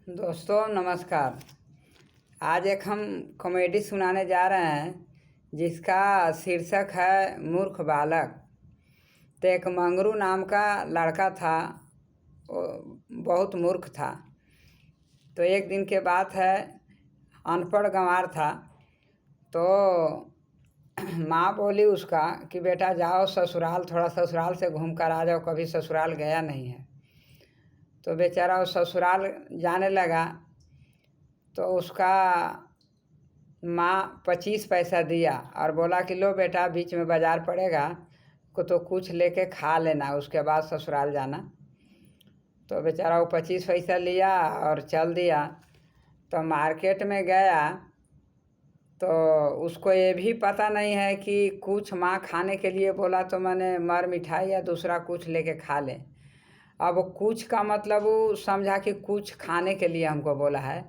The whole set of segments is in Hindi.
दोस्तों नमस्कार। आज एक हम कॉमेडी सुनाने जा रहे हैं जिसका शीर्षक है मूर्ख बालक। तो एक मंगरू नाम का लड़का था, वो बहुत मूर्ख था। तो एक दिन के बात है, अनपढ़ गंवार था। तो माँ बोली उसका कि बेटा जाओ ससुराल, थोड़ा ससुराल से घूम कर आ जाओ, कभी ससुराल गया नहीं है। तो बेचारा वो ससुराल जाने लगा। तो उसका माँ 25 पैसा दिया और बोला कि लो बेटा, बीच में बाज़ार पड़ेगा को तो कुछ लेके खा लेना, उसके बाद ससुराल जाना। तो बेचारा वो 25 पैसा लिया और चल दिया। तो मार्केट में गया तो उसको ये भी पता नहीं है कि कुछ माँ खाने के लिए बोला तो मैंने मर मिठाई या दूसरा कुछ लेके खा ले। अब वो कुछ का मतलब वो समझा कि कुछ खाने के लिए हमको बोला है।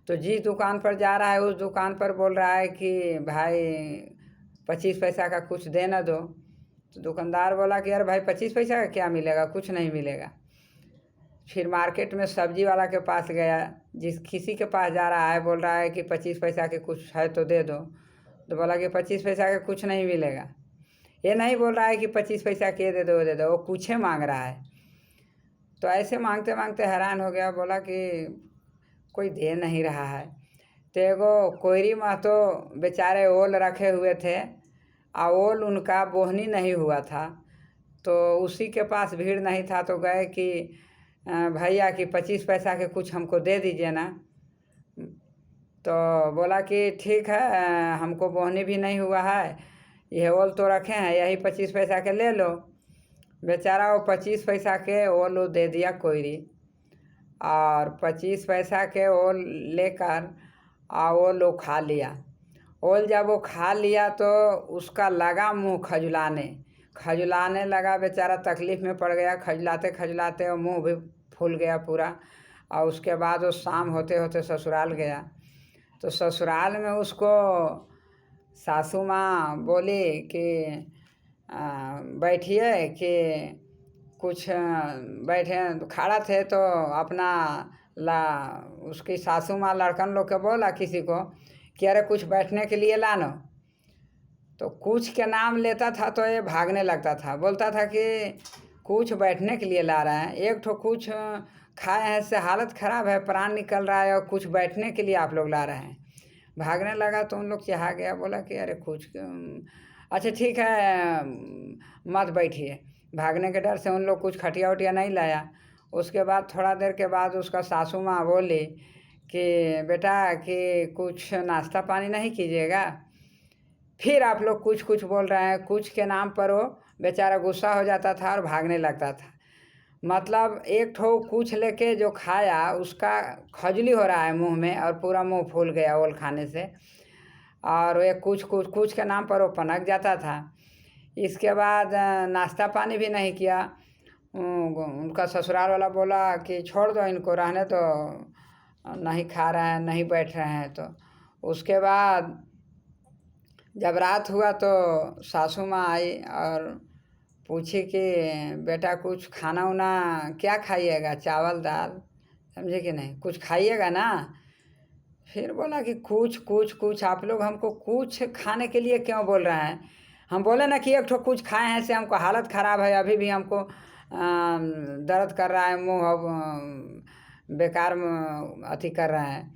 तो जिस दुकान पर जा रहा है उस दुकान पर बोल रहा है कि भाई 25 पैसा का कुछ दे ना दो। तो दुकानदार बोला कि यार भाई 25 पैसा का क्या मिलेगा, कुछ नहीं मिलेगा। फिर मार्केट में सब्जी वाला के पास गया, जिस किसी के पास जा रहा है बोल रहा है कि 25 पैसा के कुछ है तो दे दो। तो बोला कि 25 पैसा का कुछ नहीं मिलेगा। ये नहीं बोल रहा है कि 25 पैसा के दे दो दे दो, वो कुछ मांग रहा है। तो ऐसे मांगते मांगते हैरान हो गया, बोला कि कोई दे नहीं रहा है। तो एगो कोयरी महतो बेचारे ओल रखे हुए थे और ओल उनका बोहनी नहीं हुआ था। तो उसी के पास भीड़ नहीं था तो गए कि भैया कि 25 पैसा के कुछ हमको दे दीजिए ना। तो बोला कि ठीक है, हमको बोहनी भी नहीं हुआ है, यह ओल तो रखे हैं, यही 25 पैसा के ले लो। बेचारा वो 25 पैसा के ओल दे दिया कोयरी, और 25 पैसा के ओल लेकर वो लोग खा लिया। ओल जब वो खा लिया तो उसका लगा मुंह खजुलाने लगा। बेचारा तकलीफ़ में पड़ गया, खजुलाते खजुलाते वो मुंह भी फूल गया पूरा। और उसके बाद वो शाम होते होते ससुराल गया। तो ससुराल में उसको सासू माँ बोली कि बैठिए कि कुछ बैठे खड़ा थे। तो अपना उसकी सासू माँ लड़कन लोग के बोला किसी को कि अरे कुछ बैठने के लिए लानो। तो कुछ के नाम लेता था तो ये भागने लगता था, बोलता था कि कुछ बैठने के लिए ला रहे हैं, एक ठो कुछ खाए हैं से हालत ख़राब है, प्राण निकल रहा है, और कुछ बैठने के लिए आप लोग ला रहे हैं। भागने लगा तो उन लोग चाहा गया, बोला कि अरे कुछ अच्छा ठीक है मत बैठिए। भागने के डर से उन लोग कुछ खटिया उटिया नहीं लाया। उसके बाद थोड़ा देर के बाद उसका सासू माँ बोली कि बेटा कि कुछ नाश्ता पानी नहीं कीजिएगा। फिर आप लोग कुछ कुछ बोल रहे हैं, कुछ के नाम पर वो बेचारा गुस्सा हो जाता था और भागने लगता था। मतलब एक ठो कुछ लेके जो खाया उसका खजली हो रहा है मुंह में और पूरा मुंह फूल गया ओल खाने से। और वे कुछ कुछ कुछ के नाम पर वो पनक जाता था। इसके बाद नाश्ता पानी भी नहीं किया। उनका ससुराल वाला बोला कि छोड़ दो इनको, रहने तो नहीं खा रहे हैं, नहीं बैठ रहे हैं। तो उसके बाद जब रात हुआ तो सासू माँ आई और पूछी कि बेटा कुछ खाना उना क्या खाइएगा, चावल दाल, समझे कि नहीं, कुछ खाइएगा ना। फिर बोला कि कुछ कुछ कुछ आप लोग हमको कुछ खाने के लिए क्यों बोल रहे हैं। हम बोले ना कि एक ठो कुछ खाए हैं से हमको हालत ख़राब है, अभी भी हमको दर्द कर रहा है मुँह, अब बेकार अथी कर रहे हैं।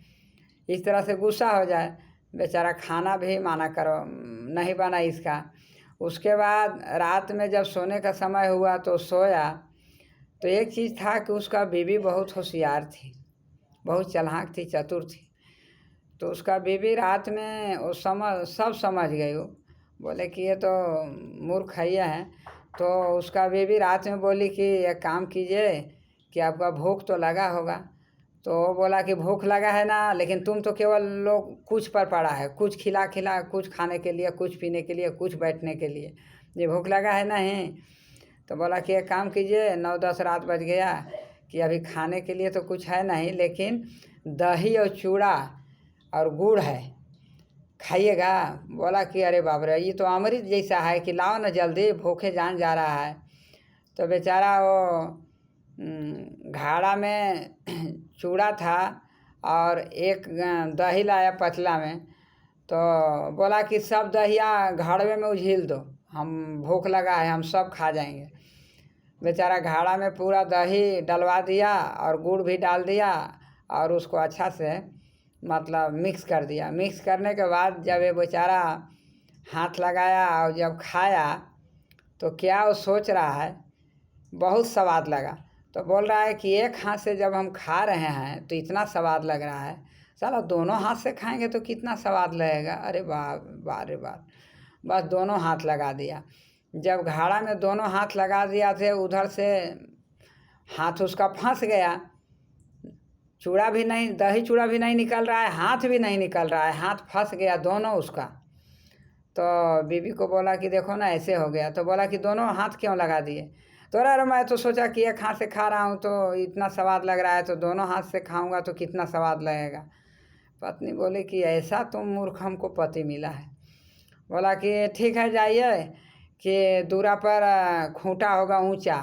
इस तरह से गुस्सा हो जाए। बेचारा खाना भी माना करो नहीं बना इसका। उसके बाद रात में जब सोने का समय हुआ तो सोया। तो एक चीज़ था कि उसका बीवी बहुत होशियार थी, बहुत चालाक थी, चतुर थी। तो उसका बीवी रात में वो सब समझ गई। वो बोले कि ये तो मूर्ख है ये हैं। तो उसका बीवी रात में बोली कि एक काम कीजिए कि आपका भूख तो लगा होगा। तो वो बोला कि भूख लगा है ना, लेकिन तुम तो केवल लोग कुछ पर पड़ा है, कुछ खिला खिला, कुछ खाने के लिए, कुछ पीने के लिए, कुछ बैठने के लिए, ये भूख लगा है नहीं। तो बोला कि एक काम कीजिए, 9-10 रात बज गया कि अभी खाने के लिए तो कुछ है नहीं, लेकिन दही और चूड़ा और गुड़ है, खाइएगा। बोला कि अरे बाप रे, ये तो अमृत जैसा है कि लाओ ना जल्दी, भूखे जान जा रहा है। तो बेचारा वो घाड़ा में चूड़ा था और एक दही लाया पतला में। तो बोला कि सब दहिया घड़वे में उझिल दो, हम भूख लगा है, हम सब खा जाएंगे। बेचारा घड़ा में पूरा दही डलवा दिया और गुड़ भी डाल दिया और उसको अच्छा से मतलब मिक्स कर दिया। मिक्स करने के बाद जब ये बेचारा हाथ लगाया और जब खाया तो क्या वो सोच रहा है, बहुत स्वाद लगा। तो बोल रहा है कि एक हाथ से जब हम खा रहे हैं तो इतना स्वाद लग रहा है, साला दोनों हाथ से खाएंगे तो कितना स्वाद लगेगा। अरे वाह वाह रे वाह। बस दोनों हाथ लगा दिया। जब घाड़ा में दोनों हाथ लगा दिया थे, उधर से हाथ उसका फंस गया, चूड़ा भी नहीं, दही चूड़ा भी नहीं निकल रहा है, हाथ भी नहीं निकल रहा है, हाथ फंस गया दोनों उसका। तो बीबी को बोला कि देखो ना ऐसे हो गया। तो बोला कि दोनों हाथ क्यों लगा दिए? तो अरे मैं तो सोचा कि एक हाथ से खा रहा हूँ तो इतना स्वाद लग रहा है, तो दोनों हाथ से खाऊंगा तो कितना स्वाद लगेगा। पत्नी बोली कि ऐसा तुम मूर्ख हमको पति मिला है। बोला कि ठीक है, जाइए कि दूरा पर खूंटा होगा ऊंचा,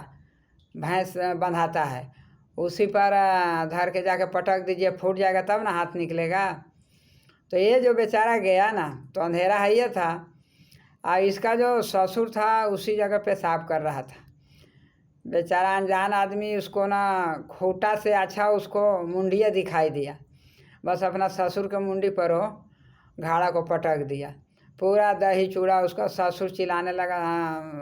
भैंस बंधाता है, उसी पर धर के जाके पटक दीजिए, फूट जाएगा तब ना हाथ निकलेगा। तो ये जो बेचारा गया ना, तो अंधेरा है ये था, और इसका जो ससुर था उसी जगह पेशाब कर रहा था। बेचारा अनजान आदमी, उसको ना खूंटा से अच्छा उसको मुंडिया दिखाई दिया, बस अपना ससुर के मुंडी पर वो घाड़ा को पटक दिया। पूरा दही चूड़ा उसका ससुर चिल्लाने लगा,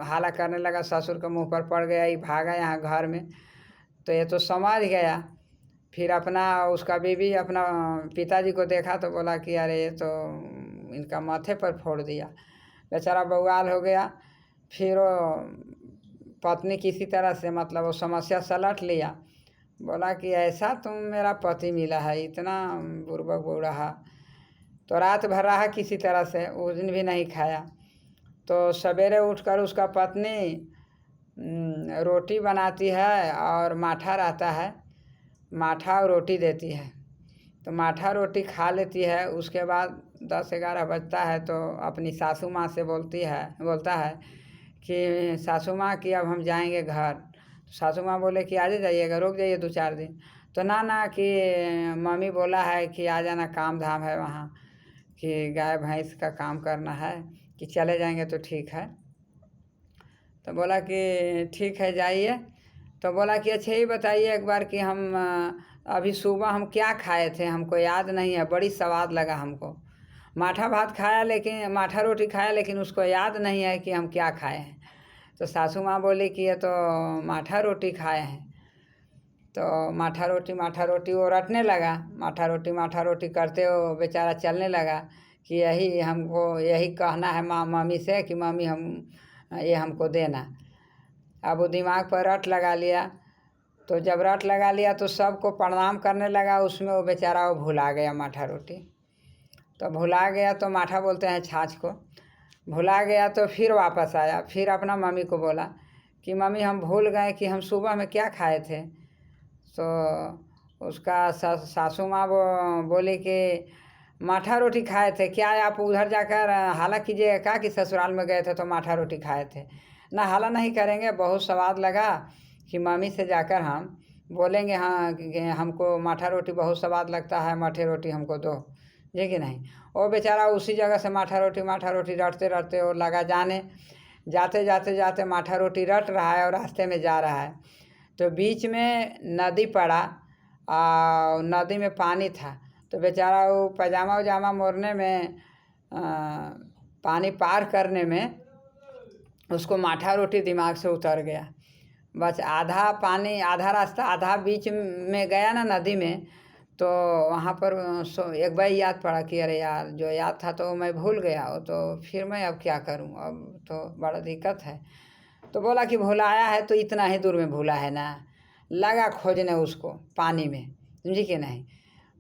हाला करने लगा, ससुर के मुंह पर पड़ गया, ये भागा यहाँ घर में। तो ये तो समझ गया। फिर अपना उसका बीवी अपना पिताजी को देखा तो बोला कि अरे ये तो इनका माथे पर फोड़ दिया। बेचारा बवाल हो गया। फिर वो पत्नी किसी तरह से मतलब वो समस्या सलट लिया। बोला कि ऐसा तुम मेरा पति मिला है, इतना बुर्बक रहा। तो रात भर रहा किसी तरह से, उस दिन भी नहीं खाया। तो सवेरे उठकर उसका पत्नी रोटी बनाती है और माठा रहता है, माठा और रोटी देती है। तो माठा रोटी खा लेती है। उसके बाद 10-11 बजता है तो अपनी सासू माँ से बोलता है कि सासू माँ कि अब हम जाएंगे घर। तो सासू माँ बोले कि आज जाइएगा, रुक जाइए 2-4 दिन। तो ना कि मम्मी बोला है कि आ जाना, काम धाम है वहाँ, कि गाय भैंस का काम करना है, कि चले जाएंगे तो ठीक है। तो बोला कि ठीक है जाइए। तो बोला कि अच्छा ये बताइए एक बार कि हम अभी सुबह हम क्या खाए थे, हमको याद नहीं है, बड़ी स्वाद लगा हमको। माठा भात खाया, लेकिन माठा रोटी खाया, लेकिन उसको याद नहीं है कि हम क्या खाए हैं। तो सासू माँ बोली कि ये तो माठा रोटी खाए हैं। तो माठा रोटी वो रटने लगा। माठा रोटी करते हो बेचारा चलने लगा कि यही हमको यही कहना है मम्मी से कि मम्मी हम ये हमको देना। अब वो दिमाग पर रट लगा लिया। तो जब रट लगा लिया तो सबको प्रणाम करने लगा, उसमें वो बेचारा वो भुला गया माठा रोटी। तो भुला गया तो माठा बोलते हैं छाछ को, भुला गया। तो फिर वापस आया, फिर अपना मम्मी को बोला कि मम्मी हम भूल गए कि हम सुबह में क्या खाए थे। तो उसका सासू माँ बोली कि माठा रोटी खाए थे। क्या आप उधर जाकर हाला कीजिएगा क्या कि ससुराल में गए थे तो माठा रोटी खाए थे? ना हाला नहीं करेंगे, बहुत स्वाद लगा कि मम्मी से जाकर हम बोलेंगे हाँ कि हमको माठा रोटी बहुत स्वाद लगता है, माठे रोटी हमको दो, जी कि नहीं। वो बेचारा उसी जगह से माठा रोटी रटते रटते और लगा जाने, जाते माठा रोटी रट रहा है और रास्ते में जा रहा है। तो बीच में नदी पड़ा और नदी में पानी था। तो बेचारा वो पजामा उजामा मोड़ने में पानी पार करने में उसको माठा रोटी दिमाग से उतर गया। बस आधा पानी, आधा रास्ता, आधा बीच में गया ना नदी में। तो वहाँ पर एक बार याद पड़ा कि अरे यार जो याद था तो मैं भूल गया, तो फिर मैं अब क्या करूँ, अब तो बड़ा दिक्कत है। तो बोला कि भुलाया है तो इतना ही दूर में भूला है ना। लगा खोजने उसको पानी में, समझी कि नहीं।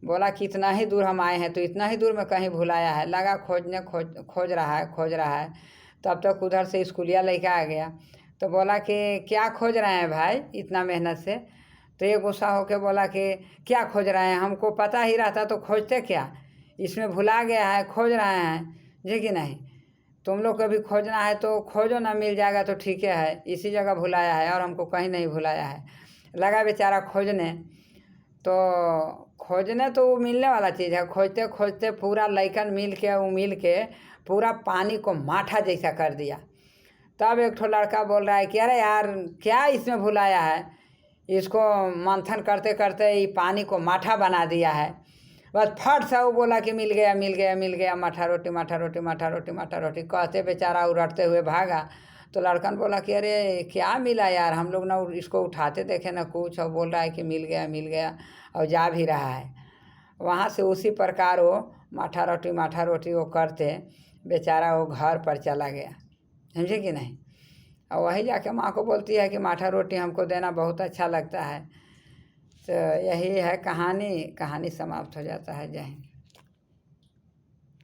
बोला कि इतना ही दूर हम आए हैं तो इतना ही दूर में कहीं भुलाया है। लगा खोजने, खोज रहा है। तब तक उधर से स्कूलिया लेके आ गया। तो बोला कि क्या खोज रहे हैं भाई इतना मेहनत से? तो ये गुस्सा होके बोला कि क्या खोज रहे हैं, हमको पता ही रहता तो खोजते क्या, इसमें भुला गया है, खोज रहे हैं, जी कि नहीं। तुम लोग को भी खोजना है तो खोजो ना, मिल जाएगा तो ठीक है, इसी जगह भुलाया है और हमको कहीं नहीं भुलाया है। लगा बेचारा खोजने। तो खोजने तो वो मिलने वाला चीज़ है, खोजते खोजते पूरा लइकन मिल के पूरा पानी को माठा जैसा कर दिया। तब एक ठो लड़का बोल रहा है कि अरे यार क्या इसमें भुलाया है, इसको मंथन करते करते ये पानी को माठा बना दिया है। बस फट सा वो बोला कि मिल गया मिल गया मिल गया, माठा रोटी माठा रोटी माठा रोटी माठा रोटी कहते बेचारा उड़ते हुए भागा। तो लड़कन बोला कि अरे क्या मिला यार, हम लोग ना इसको उठाते देखे ना कुछ, और बोल रहा है कि मिल गया और जा भी रहा है। वहाँ से उसी प्रकार वो माठा रोटी वो करते बेचारा वो घर पर चला गया, समझे कि नहीं। और वही जाके माँ को बोलती है कि माठा रोटी हमको देना बहुत अच्छा लगता है। तो यही है कहानी समाप्त हो जाता है। जय हिंद।